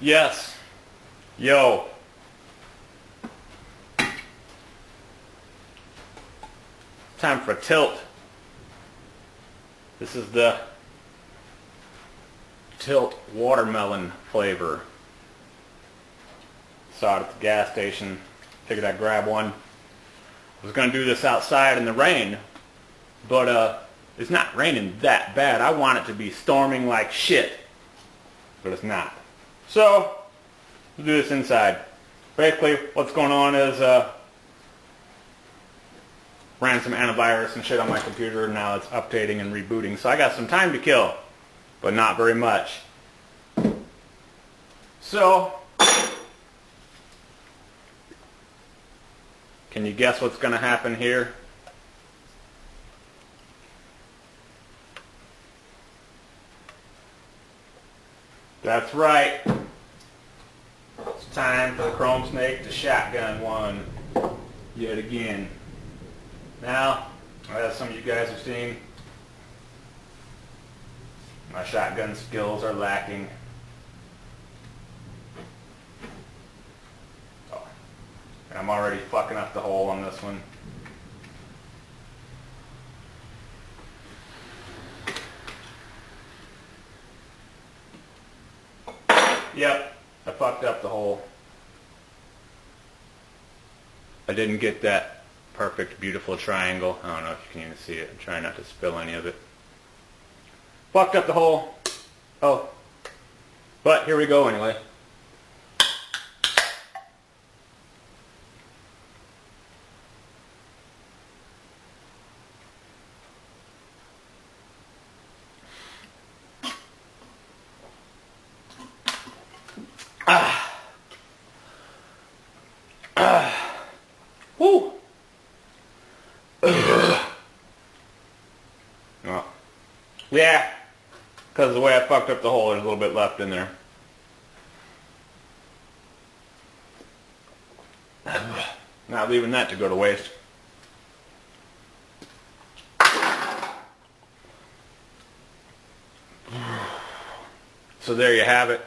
Yes. Yo. Time for a tilt. This is the Tilt watermelon flavor. Saw it at the gas station. Figured I'd grab one. I was going to do this outside in the rain, but it's not raining that bad. I want it to be storming like shit, but it's not. So, we'll do this inside. Basically, what's going on is ran some antivirus and shit on my computer, and now it's updating and rebooting. So I got some time to kill, but not very much. So, can you guess what's going to happen here? That's right. It's time for the Chrome Snake to shotgun one yet again. Now, as some of you guys have seen, my shotgun skills are lacking. Oh, and I'm already fucking up the hole on this one. Yep, I fucked up the hole. I didn't get that perfect, beautiful triangle. I don't know if you can even see it. I'm trying not to spill any of it. Fucked up the hole. Oh. But here we go anyway. Woo! Well, yeah, because of the way I fucked up the hole, there's a little bit left in there. Not leaving that to go to waste. So there you have it.